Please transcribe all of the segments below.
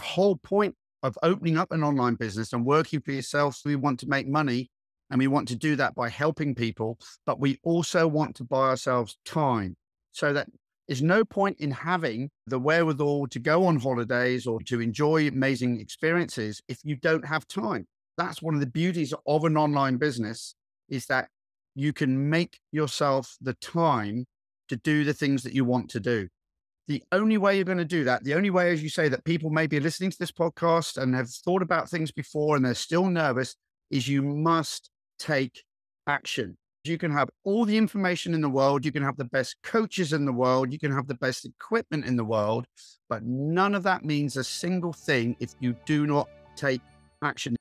whole point of opening up an online business and working for yourself. We want to make money, and we want to do that by helping people, but we also want to buy ourselves time, so that there's no point in having the wherewithal to go on holidays or to enjoy amazing experiences if you don't have time. That's one of the beauties of an online business, is that you can make yourself the time to do the things that you want to do. The only way you're going to do that, the only way, as you say, that people may be listening to this podcast and have thought about things before and they're still nervous, is you must take action. You can have all the information in the world. You can have the best coaches in the world. You can have the best equipment in the world, but none of that means a single thing if you do not take action.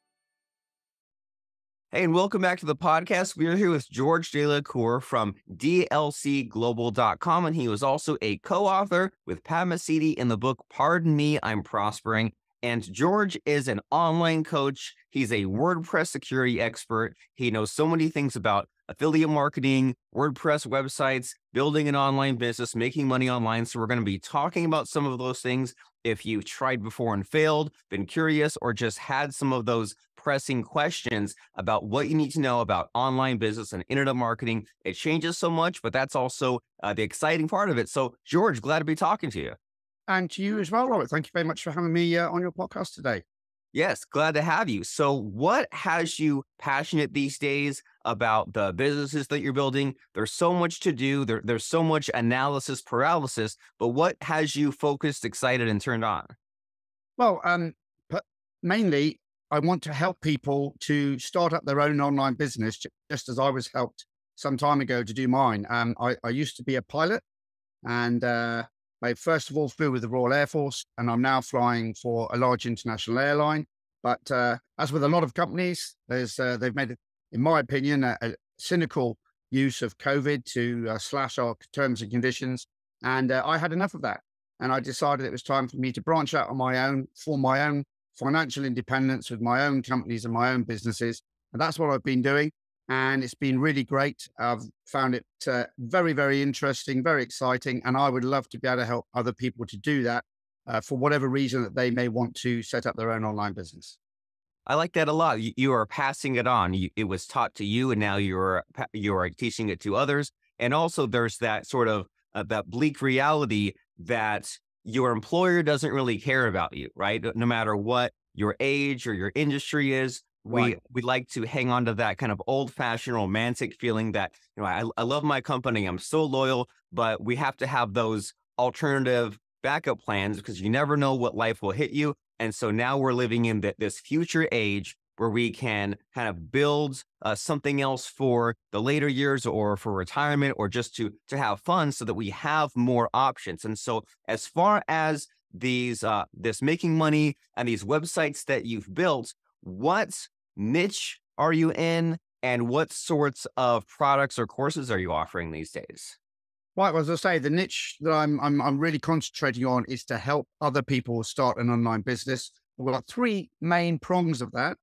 Hey, and welcome back to the podcast. We are here with George de la Cour from dlcglobal.com, and he was also a co-author with Pat Mesiti in the book, Pardon Me, I'm Prospering. And George is an online coach. He's a WordPress security expert. He knows so many things about affiliate marketing, WordPress websites, building an online business, making money online. So we're going to be talking about some of those things. If you've tried before and failed, been curious, or just had some of those pressing questions about what you need to know about online business and internet marketing, it changes so much, but that's also the exciting part of it. So George, glad to be talking to you. And to you as well, Robert. Thank you very much for having me on your podcast today. Yes, glad to have you. So what has you passionate these days about the businesses that you're building? There's so much to do. There's so much analysis paralysis, but what has you focused, excited, and turned on? Well, but mainly I want to help people to start up their own online business, just as I was helped some time ago to do mine. I used to be a pilot, and I first of all flew with the Royal Air Force, and I'm now flying for a large international airline. But as with a lot of companies, they've made, in my opinion, a cynical use of COVID to slash our terms and conditions. And I had enough of that. And I decided it was time for me to branch out on my own, form my own financial independence with my own companies and my own businesses. And that's what I've been doing. And it's been really great. I've found it very, very interesting, very exciting. And I would love to be able to help other people to do that for whatever reason that they may want to set up their own online business. I like that a lot. You are passing it on. It was taught to you, and now you're teaching it to others. And also there's that sort of that bleak reality that your employer doesn't really care about you, right? No matter what your age or your industry is. Right. We like to hang on to that kind of old-fashioned romantic feeling that, I love my company, I'm so loyal, but we have to have those alternative backup plans because you never know what life will hit you. And so now we're living in this future age where we can kind of build something else for the later years or for retirement or just to have fun so that we have more options. And so as far as these this making money and these websites that you've built, what niche are you in, and what sorts of products or courses are you offering these days? Right. Well, as I say, the niche that I'm really concentrating on is to help other people start an online business. We've got three main prongs of that.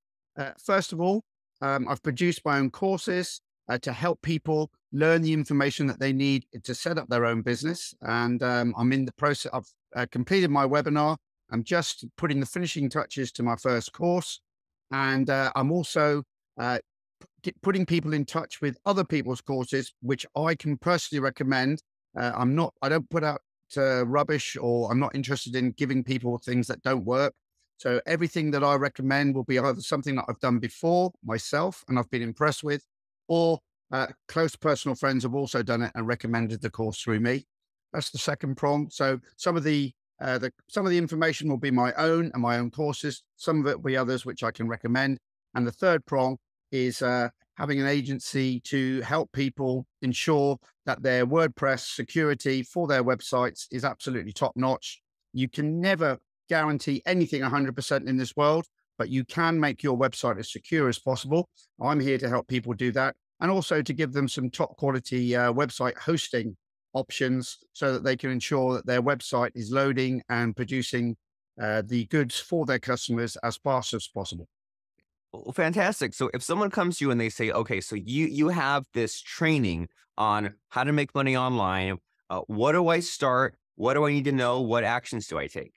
First of all, I've produced my own courses to help people learn the information that they need to set up their own business. And I'm in the process. I've completed my webinar. I'm just putting the finishing touches to my first course. And I'm also putting people in touch with other people's courses, which I can personally recommend. I don't put out rubbish, or I'm not interested in giving people things that don't work. So everything that I recommend will be either something that I've done before myself and I've been impressed with, or close personal friends have also done it and recommended the course through me. That's the second prong. So some of the information will be my own and my own courses. Some of it will be others which I can recommend. And the third prong is having an agency to help people ensure that their WordPress security for their websites is absolutely top notch. You can never guarantee anything 100% in this world, but you can make your website as secure as possible. I'm here to help people do that, and also to give them some top quality website hosting options so that they can ensure that their website is loading and producing the goods for their customers as fast as possible. Well, fantastic. So if someone comes to you and they say, okay, so you have this training on how to make money online, what do I start? What do I need to know? What actions do I take?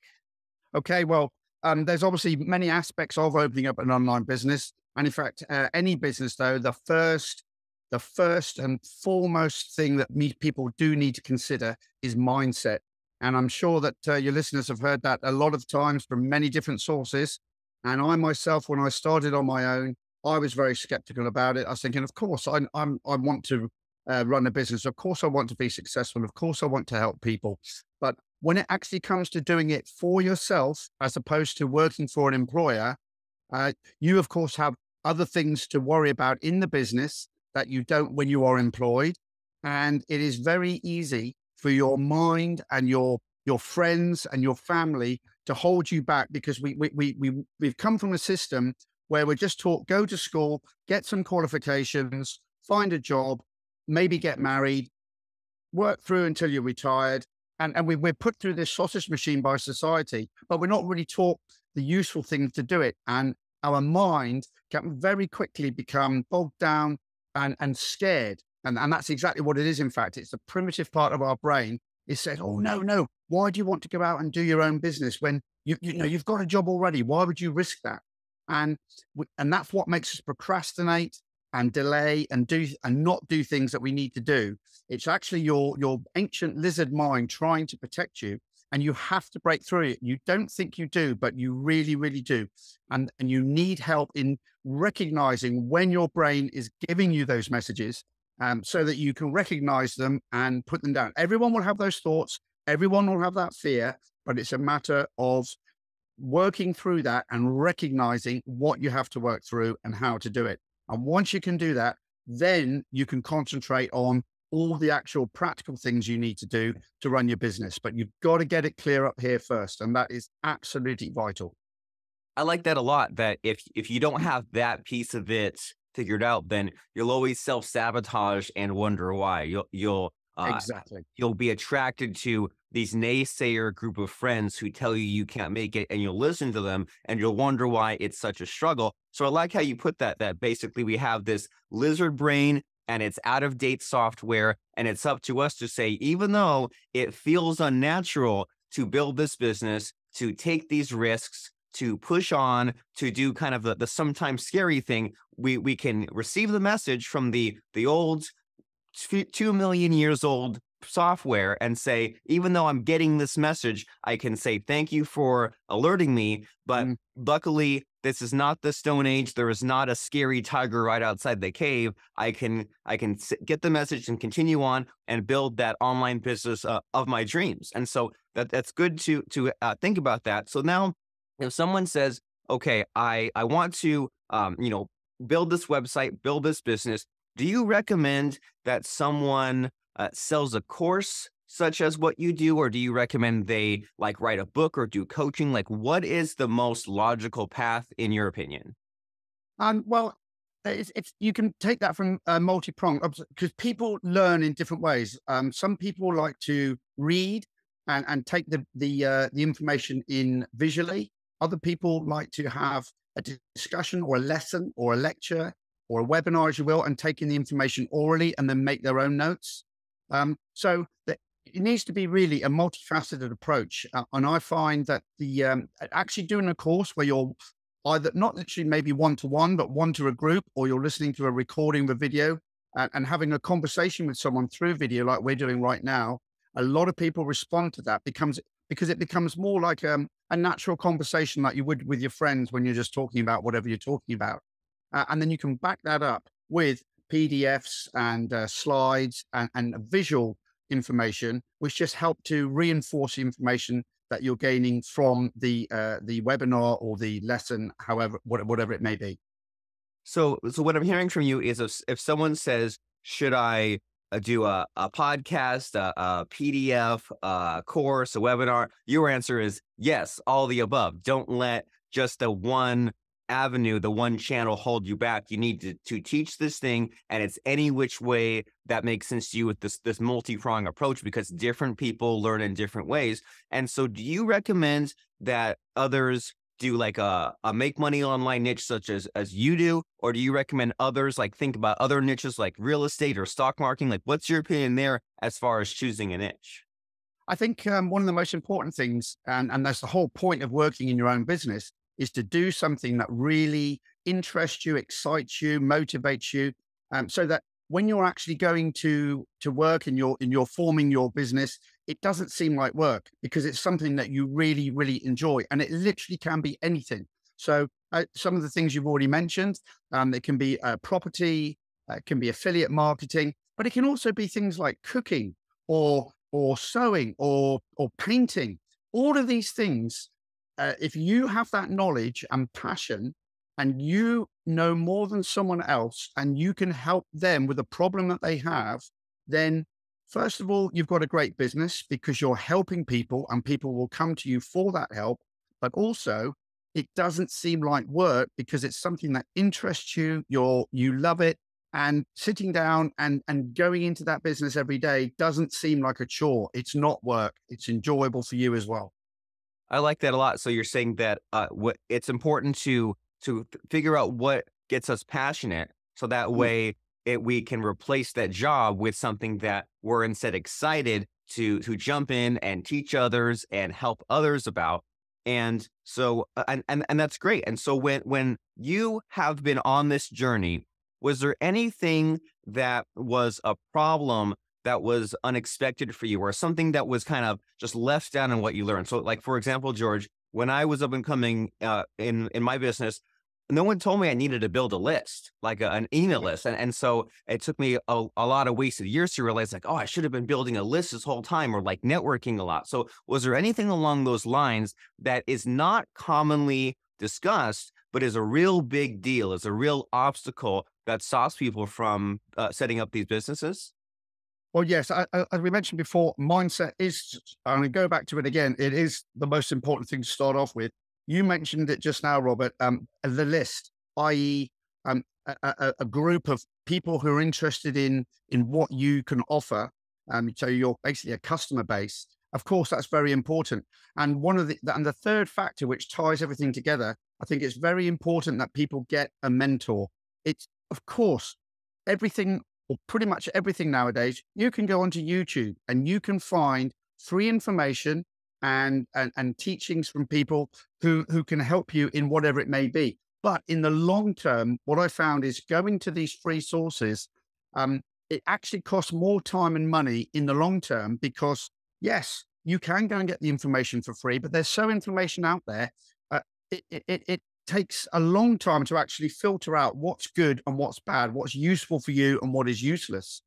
Okay, well, There's obviously many aspects of opening up an online business. And in fact, any business, though, the first and foremost thing that people do need to consider is mindset. And I'm sure that your listeners have heard that a lot of times from many different sources. And I myself, when I started on my own, I was very skeptical about it. I was thinking, of course, I want to run a business. Of course, I want to be successful. Of course, I want to help people. But when it actually comes to doing it for yourself, as opposed to working for an employer, you, of course, have other things to worry about in the business that you don't when you are employed. And it is very easy for your mind and your friends and your family to hold you back, because we've come from a system where we're just taught, go to school, get some qualifications, find a job, maybe get married, work through until you're retired. And we're put through this sausage machine by society, but we're not really taught the useful things to do it. And our mind can very quickly become bogged down and scared. And that's exactly what it is. In fact, it's the primitive part of our brain. It says, oh, no, why do you want to go out and do your own business when you've got a job already? Why would you risk that? And that's what makes us procrastinate and delay and not do things that we need to do. It's actually your ancient lizard mind trying to protect you, and you have to break through it. You don't think you do, but you really, really do. And you need help in recognizing when your brain is giving you those messages, so that you can recognize them and put them down. Everyone will have those thoughts. Everyone will have that fear, but it's a matter of working through that and recognizing what you have to work through and how to do it. And once you can do that, then you can concentrate on all the actual practical things you need to do to run your business. But you've got to get it clear up here first. And that is absolutely vital. I like that a lot, that if you don't have that piece of it figured out, then you'll always self-sabotage and wonder why. Exactly. You'll be attracted to these naysayer group of friends who tell you can't make it, and you'll listen to them and you'll wonder why it's such a struggle. So I like how you put that basically we have this lizard brain and it's out of date software, and it's up to us to say, even though it feels unnatural to build this business, to take these risks, to push on, to do kind of the sometimes scary thing, we can receive the message from the old 2 million years old software and say, even though I'm getting this message, I can say, thank you for alerting me. But luckily, this is not the Stone Age. There is not a scary tiger right outside the cave. I can get the message and continue on and build that online business of my dreams. And so that's good to think about that. So now if someone says, okay, I want to, build this website, build this business, do you recommend that someone sells a course such as what you do, or do you recommend they write a book or do coaching? What is the most logical path in your opinion? Well, it's you can take that from multi-pronged, because people learn in different ways. Some people like to read and take the information in visually. Other people like to have a discussion or a lesson or a lecture or a webinar, as you will, and taking the information orally and then make their own notes. So it needs to be really a multifaceted approach. And I find that actually doing a course where you're either not literally maybe one-to-one, but one to a group, or you're listening to a recording of a video and having a conversation with someone through video like we're doing right now, a lot of people respond to that because it becomes more like a natural conversation like you would with your friends when you're just talking about whatever you're talking about. And then you can back that up with PDFs and slides and visual information, which just help to reinforce the information that you're gaining from the webinar or the lesson, whatever it may be. So what I'm hearing from you is if someone says, should I do a podcast, a PDF, a course, a webinar, your answer is yes, all the above. Don't let just the one avenue, the one channel hold you back. You need to teach this thing, and it's any which way that makes sense to you with this multi-pronged approach, because different people learn in different ways. And so do you recommend that others do a make money online niche such as you do, or do you recommend others think about other niches like real estate or stock marketing? What's your opinion there as far as choosing a niche? I think one of the most important things, and that's the whole point of working in your own business, is to do something that really interests you, excites you, motivates you, so that when you're actually going to work and you're forming your business, it doesn't seem like work because it's something that you really, really enjoy, and it literally can be anything. So some of the things you've already mentioned, it can be property, it can be affiliate marketing, but it can also be things like cooking or sewing or painting. All of these things, if you have that knowledge and passion, and you know more than someone else, and you can help them with a problem that they have, then first of all, you've got a great business because you're helping people and people will come to you for that help. But also, it doesn't seem like work because it's something that interests you, you love it. And sitting down and going into that business every day doesn't seem like a chore. It's not work. It's enjoyable for you as well. I like that a lot. So you're saying that it's important to figure out what gets us passionate, so that Mm. way we can replace that job with something that we're instead excited to jump in and teach others and help others about. And so and that's great. And so when you have been on this journey, was there anything that was a problem that was unexpected for you, or something that was kind of just left down in what you learned? So, like, for example, George, when I was up and coming in my business, no one told me I needed to build a list, like an email list. And so it took me a lot of wasted years to realize, like, oh, I should have been building a list this whole time, or like networking a lot. So was there anything along those lines that is not commonly discussed, but is a real big deal, is a real obstacle that stops people from setting up these businesses? Well, yes, as we mentioned before, mindset is, I'm going to go back to it again. It is the most important thing to start off with. You mentioned it just now, Robert, the list, i.e., a group of people who are interested in what you can offer. So you're basically a customer base. Of course, that's very important. And the third factor, which ties everything together, I think it's very important that people get a mentor. It's, of course, everything, or pretty much everything nowadays, you can go onto YouTube and you can find free information and teachings from people who can help you in whatever it may be. But in the long term, what I found is going to these free sources, it actually costs more time and money in the long term because, yes, you can go and get the information for free, but there's so information out there. It takes a long time to actually filter out what's good and what's bad, what's useful for you and what is useless.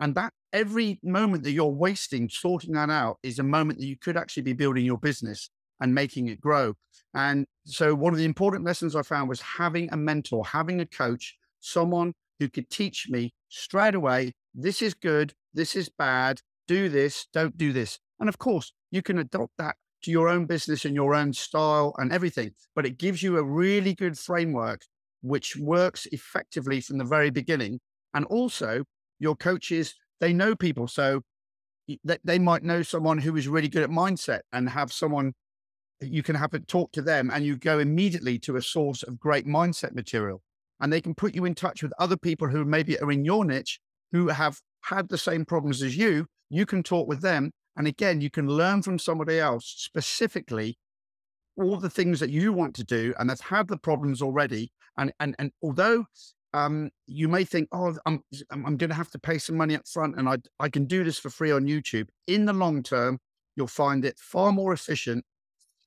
And that every moment that you're wasting sorting that out is a moment that you could actually be building your business and making it grow. And so one of the important lessons I found was having a mentor, having a coach, someone who could teach me straight away, this is good, this is bad, do this, don't do this. And of course, you can adopt that to your own business and your own style and everything, but it gives you a really good framework which works effectively from the very beginning. And also, your coaches, they know people. So they might know someone who is really good at mindset and have someone you can have a talk to them, and you go immediately to a source of great mindset material. And they can put you in touch with other people who maybe are in your niche, who have had the same problems as you. You can talk with them. And again, you can learn from somebody else specifically all the things that you want to do and that's had the problems already. And although you may think, oh, I'm going to have to pay some money up front and I can do this for free on YouTube. In the long term, you'll find it far more efficient,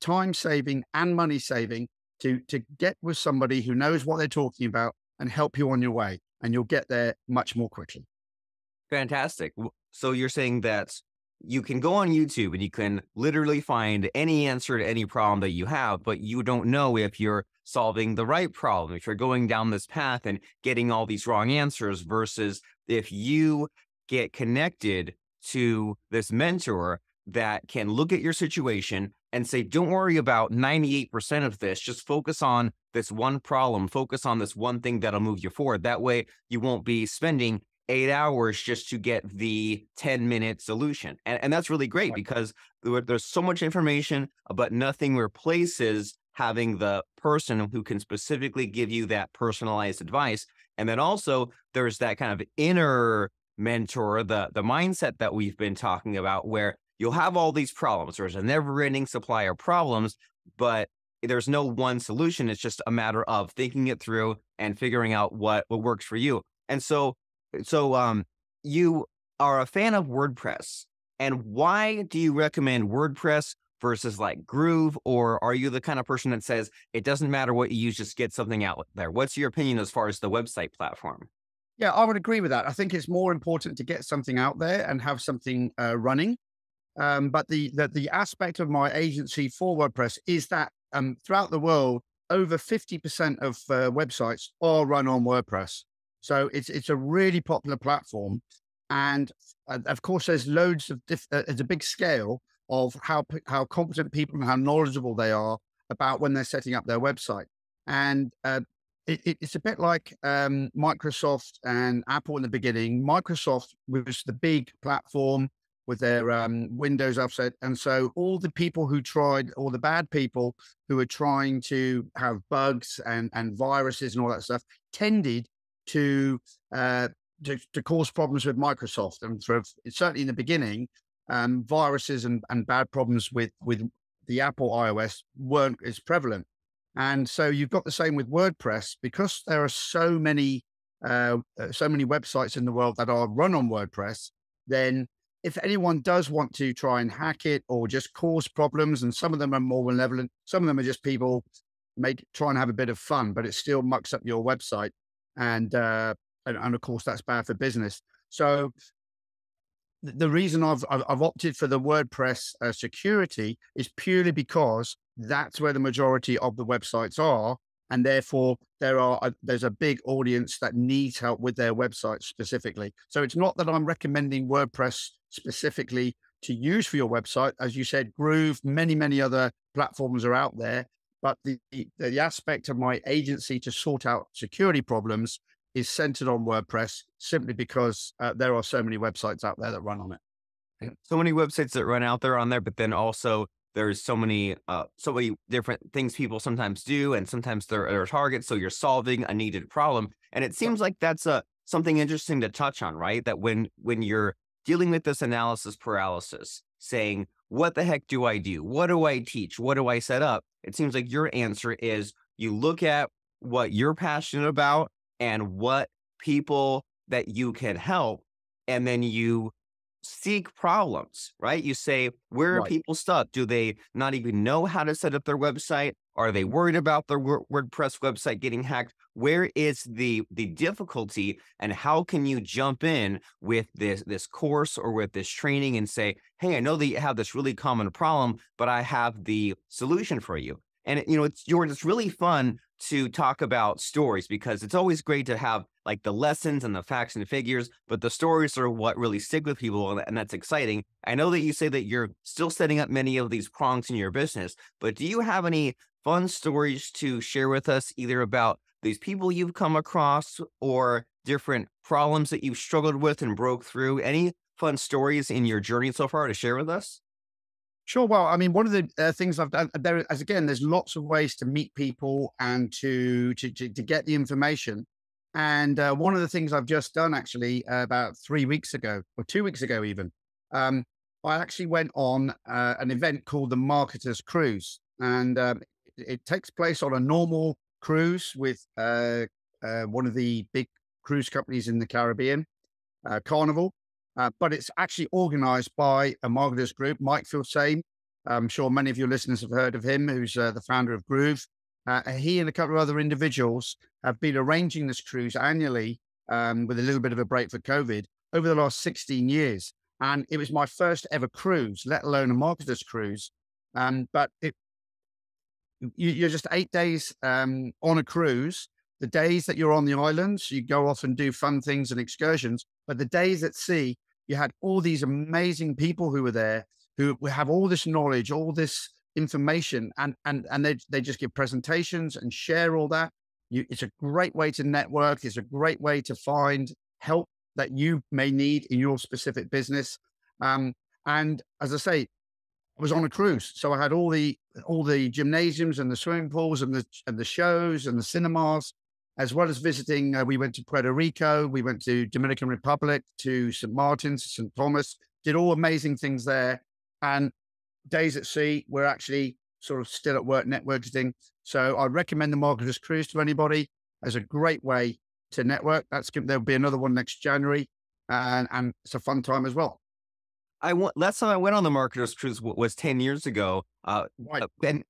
time saving and money saving to get with somebody who knows what they're talking about and help you on your way. And you'll get there much more quickly. Fantastic. So you're saying that you can go on YouTube and you can literally find any answer to any problem that you have, but you don't know if you're solving the right problem, if you're going down this path and getting all these wrong answers, versus if you get connected to this mentor that can look at your situation and say, don't worry about 98% of this, just focus on this one problem, focus on this one thing that'll move you forward. That way you won't be spending 8 hours just to get the 10-minute solution. And that's really great because there's so much information, but nothing replaces having the person who can specifically give you that personalized advice. And then also there's that kind of inner mentor, the mindset that we've been talking about, where you'll have all these problems. There's a never-ending supply of problems, but there's no one solution. It's just a matter of thinking it through and figuring out what works for you. And so you are a fan of WordPress. And why do you recommend WordPress versus like Groove? Or are you the kind of person that says it doesn't matter what you use, just get something out there? What's your opinion as far as the website platform? Yeah, I would agree with that. I think it's more important to get something out there and have something running. But the aspect of my agency for WordPress is that throughout the world, over 50% of websites are run on WordPress. So it's a really popular platform. And of course, there's loads of there's a big scale of how competent people and how knowledgeable they are about when they're setting up their website. And it's a bit like Microsoft and Apple in the beginning. Microsoft was the big platform with their Windows upset. And so all the people who tried, all the bad people who were trying to have bugs and viruses and all that stuff tended to cause problems with Microsoft. And certainly in the beginning, viruses and bad problems with the Apple iOS weren't as prevalent. And so you've got the same with WordPress, because there are so many websites in the world that are run on WordPress. Then if anyone does want to try and hack it or just cause problems, and some of them are more malevolent, some of them are just people try and have a bit of fun, but it still mucks up your website. And of course that's bad for business. So the reason I've opted for the WordPress security is purely because that's where the majority of the websites are. And therefore there's a big audience that needs help with their website specifically. So it's not that I'm recommending WordPress specifically to use for your website. As you said, Groove, many other platforms are out there, but the aspect of my agency to sort out security problems is centered on WordPress, simply because there are so many websites out there that run on it. So many websites that run out there on there, but then also there's so many different things people sometimes do, and sometimes they're targets. So you're solving a needed problem. And it seems like that's something interesting to touch on, right? That when you're dealing with this analysis paralysis, saying, what the heck do I do? What do I teach? What do I set up? It seems like your answer is you look at what you're passionate about and what people that you can help, and then you seek problems, right? You say, where are people stuck? Do they not even know how to set up their website? Are they worried about their WordPress website getting hacked? Where is the difficulty, and how can you jump in with this course or with this training and say, hey, I know that you have this really common problem, but I have the solution for you. And it's really fun to talk about stories, because it's always great to have like the lessons and the facts and figures, but the stories are what really stick with people, and that's exciting. I know that you say that you're still setting up many of these prongs in your business, but do you have any fun stories to share with us, either about these people you've come across or different problems that you've struggled with and broke through? Any fun stories in your journey so far to share with us? Sure. Well, I mean, one of the things I've done there, as again, there's lots of ways to meet people and to get the information. And one of the things I've just done, actually, about 3 weeks ago, or 2 weeks ago even, I actually went on an event called the Marketer's Cruise. And it takes place on a normal cruise with one of the big cruise companies in the Caribbean, Carnival. But it's actually organized by a marketers group, Mike Filsame. I'm sure many of your listeners have heard of him, who's the founder of Groove. He and a couple of other individuals have been arranging this cruise annually, with a little bit of a break for COVID, over the last 16 years. And it was my first ever cruise, let alone a marketer's cruise. But you're just 8 days on a cruise. The days that you're on the islands, you go off and do fun things and excursions. But the days at sea, you had all these amazing people who were there, who have all this knowledge, all this information, and they just give presentations and share all that. It's a great way to network. It's a great way to find help that you may need in your specific business. And as I say, I was on a cruise, so I had all the gymnasiums and the swimming pools and the shows and the cinemas, as well as visiting. We went to Puerto Rico, we went to Dominican Republic, to St. Martin's, St. Thomas, did all amazing things there. And days at sea, we're actually sort of still at work networking. So I'd recommend the Marketer's Cruise to anybody as a great way to network. There'll be another one next January, and it's a fun time as well. Last time I went on the Marketer's Cruise was 10 years ago. Right.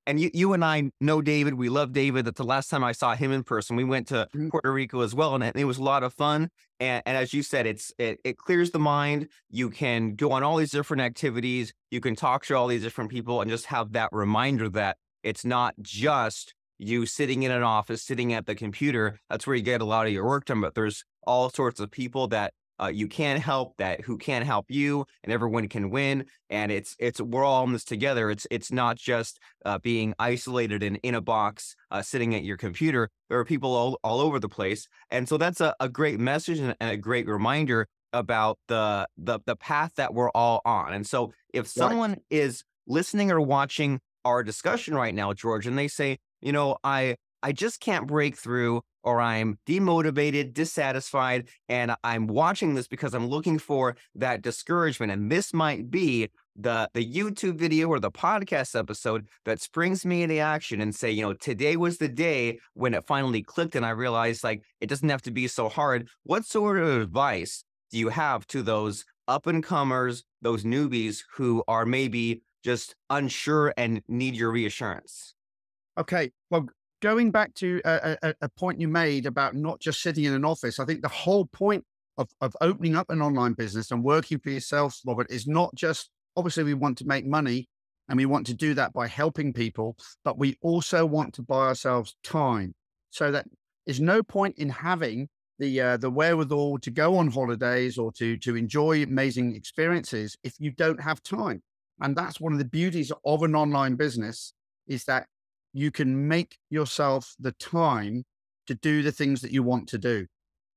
And you and I know David. We love David. That's the last time I saw him in person. We went to Mhm. Puerto Rico as well, and it was a lot of fun. And as you said, it clears the mind. You can go on all these different activities. You can talk to all these different people, and just have that reminder that it's not just you sitting in an office, sitting at the computer. That's where you get a lot of your work done. But there's all sorts of people that you can help, who can help you, and everyone can win. And we're all in this together. It's not just being isolated and in a box sitting at your computer. There are people all over the place, and so that's a great message and a great reminder about the path that we're all on. And so if Right. someone is listening or watching our discussion right now, George, and they say, I just can't break through, or I'm demotivated, dissatisfied, and I'm watching this because I'm looking for that discouragement. And this might be the YouTube video or the podcast episode that springs me into action and say, today was the day when it finally clicked and I realized, like, it doesn't have to be so hard. What sort of advice do you have to those up and comers, those newbies who are maybe just unsure and need your reassurance? Okay. Well, going back to a point you made about not just sitting in an office, I think the whole point of opening up an online business and working for yourself, Robert, is not just, obviously we want to make money and we want to do that by helping people, but we also want to buy ourselves time. So that there's no point in having the wherewithal to go on holidays or to enjoy amazing experiences if you don't have time. And that's one of the beauties of an online business, is that you can make yourself the time to do the things that you want to do.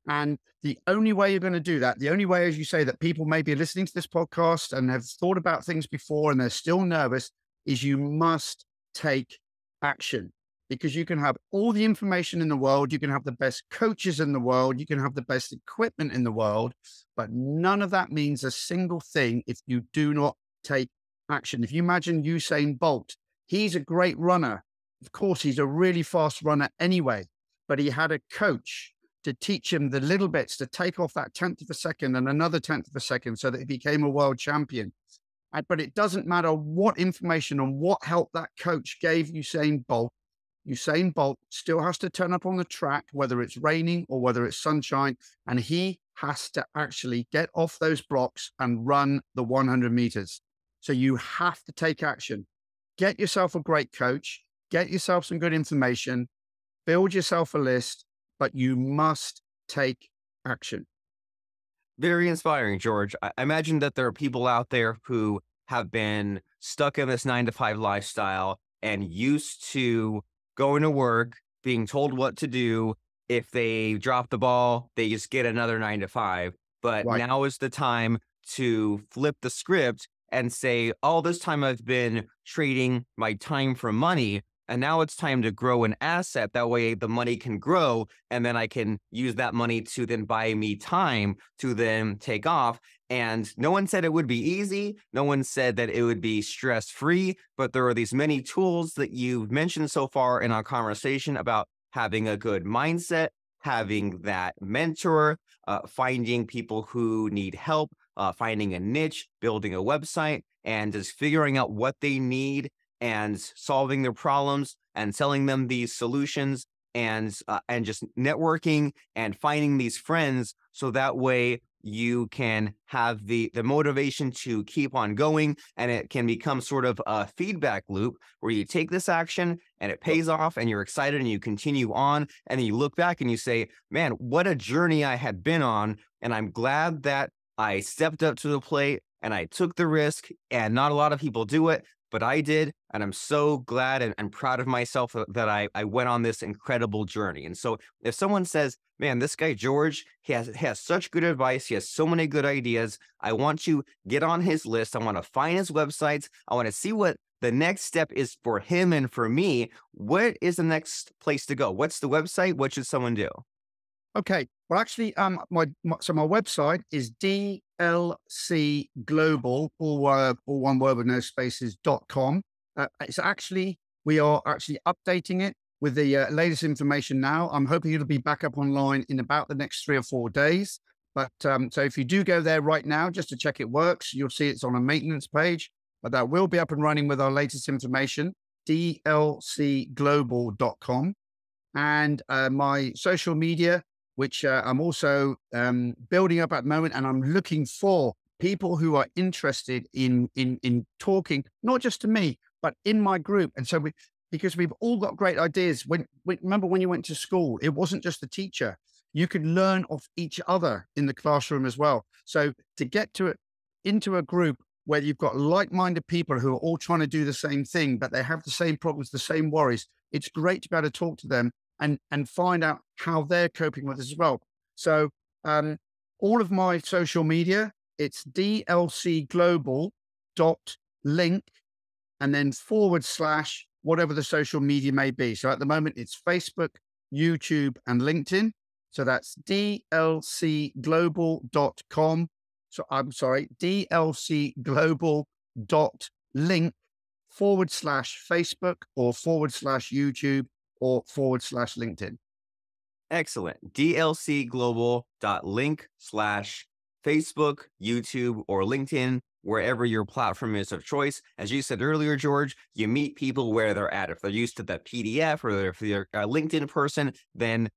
And the only way you're going to do that, the only way, as you say, that people may be listening to this podcast and have thought about things before and they're still nervous, is you must take action. Because you can have all the information in the world, you can have the best coaches in the world, you can have the best equipment in the world, but none of that means a single thing if you do not take action. If you imagine Usain Bolt, he's a great runner. Of course, he's a really fast runner anyway, but he had a coach to teach him the little bits to take off that 10th of a second and another 10th of a second so that he became a world champion. But it doesn't matter what information and what help that coach gave Usain Bolt. Usain Bolt still has to turn up on the track, whether it's raining or whether it's sunshine, and he has to actually get off those blocks and run the 100 meters. So you have to take action. Get yourself a great coach, get yourself some good information, build yourself a list, but you must take action. Very inspiring, George. I imagine that there are people out there who have been stuck in this 9 to 5 lifestyle and used to going to work, being told what to do. If they drop the ball, they just get another 9 to 5. But Right. now is the time to flip the script and say, all this time I've been trading my time for money, and now it's time to grow an asset. That way the money can grow, and then I can use that money to then buy me time to then take off. And no one said it would be easy. No one said that it would be stress-free, but there are these many tools that you've mentioned so far in our conversation about having a good mindset, having that mentor, finding people who need help, finding a niche, building a website, and just figuring out what they need and solving their problems and selling them these solutions, and just networking and finding these friends, so that way you can have the motivation to keep on going, and it can become sort of a feedback loop where you take this action and it pays off and you're excited and you continue on, and then you look back and you say, man, what a journey I had been on, and I'm glad that I stepped up to the plate and I took the risk. And not a lot of people do it, but I did. And I'm so glad and proud of myself that I went on this incredible journey. And so if someone says, man, this guy, George, he has such good advice, he has so many good ideas, I want to get on his list, I want to find his websites, I want to see what the next step is for him and for me, what is the next place to go? What's the website? What should someone do? Okay. Well, actually, my website is DLC Global, all one word with no spaces.com. We are actually updating it with the latest information now. I'm hoping it'll be back up online in about the next 3 or 4 days. But so if you do go there right now, just to check it works, you'll see it's on a maintenance page, but that will be up and running with our latest information, dlcglobal.com. And my social media, which I'm also building up at the moment, and I'm looking for people who are interested in talking, not just to me, but in my group. And so because we've all got great ideas. Remember when you went to school, it wasn't just the teacher. You could learn off each other in the classroom as well. So to get into a group where you've got like-minded people who are all trying to do the same thing, but they have the same problems, the same worries, it's great to be able to talk to them and find out how they're coping with it as well. So all of my social media, it's dlcglobal.link and then / whatever the social media may be. So at the moment, it's Facebook, YouTube, and LinkedIn. So that's dlcglobal.com. So I'm sorry, dlcglobal.link / Facebook or / YouTube or / LinkedIn. Excellent. dlcglobal.link / Facebook, YouTube, or LinkedIn, wherever your platform is of choice. As you said earlier, George, you meet people where they're at. If they're used to the PDF or if they're a LinkedIn person, then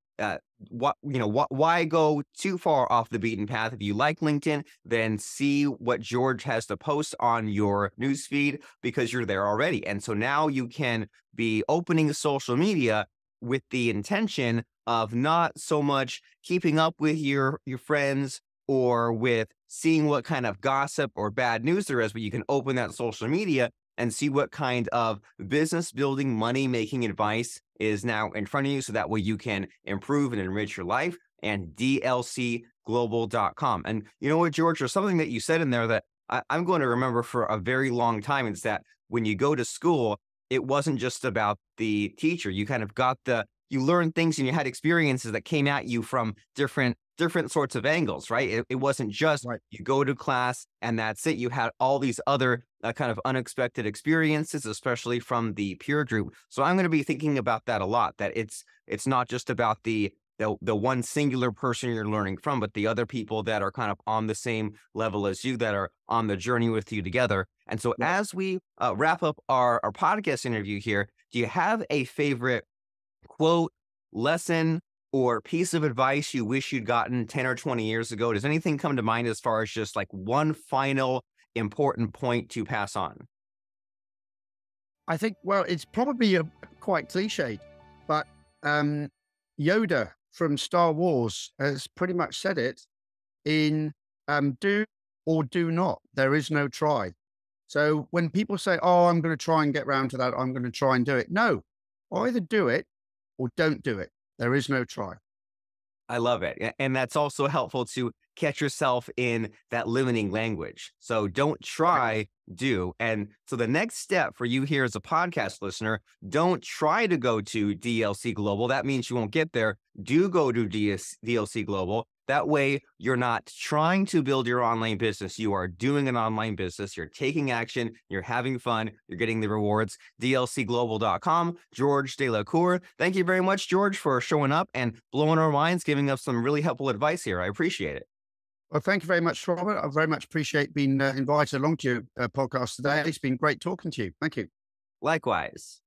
why go too far off the beaten path? If you like LinkedIn, then see what George has to post on your newsfeed because you're there already. And so now you can be opening social media with the intention of not so much keeping up with your friends or with seeing what kind of gossip or bad news there is, but you can open that social media and see what kind of business building, money making advice is now in front of you. So that way you can improve and enrich your life. And dlcglobal.com. And you know what, George, there's something that you said in there that I'm going to remember for a very long time. It's that when you go to school, it wasn't just about the teacher. You kind of you learned things and you had experiences that came at you from different sorts of angles, right? It wasn't just Right. You go to class and that's it. You had all these other kind of unexpected experiences, especially from the peer group. So I'm going to be thinking about that a lot, that it's not just about the one singular person you're learning from, but the other people that are kind of on the same level as you, that are on the journey with you together. And so as we wrap up our podcast interview here, do you have a favorite quote, lesson, or piece of advice you wish you'd gotten 10 or 20 years ago? Does anything come to mind as far as just like one final important point to pass on? I think, well, it's probably quite cliched, but Yoda from Star Wars has pretty much said it in do or do not. There is no try. So when people say, oh, I'm going to try and get around to that, I'm going to try and do it. No, either do it or don't do it. There is no try. I love it. And that's also helpful to catch yourself in that limiting language. So don't try, do. And so the next step for you here as a podcast listener, don't try to go to DLC Global. That means you won't get there. Do go to DLC Global. That way, you're not trying to build your online business. You are doing an online business. You're taking action. You're having fun. You're getting the rewards. dlcglobal.com. George de la Cour. Thank you very much, George, for showing up and blowing our minds, giving us some really helpful advice here. I appreciate it. Well, thank you very much, Robert. I very much appreciate being invited along to your podcast today. It's been great talking to you. Thank you. Likewise.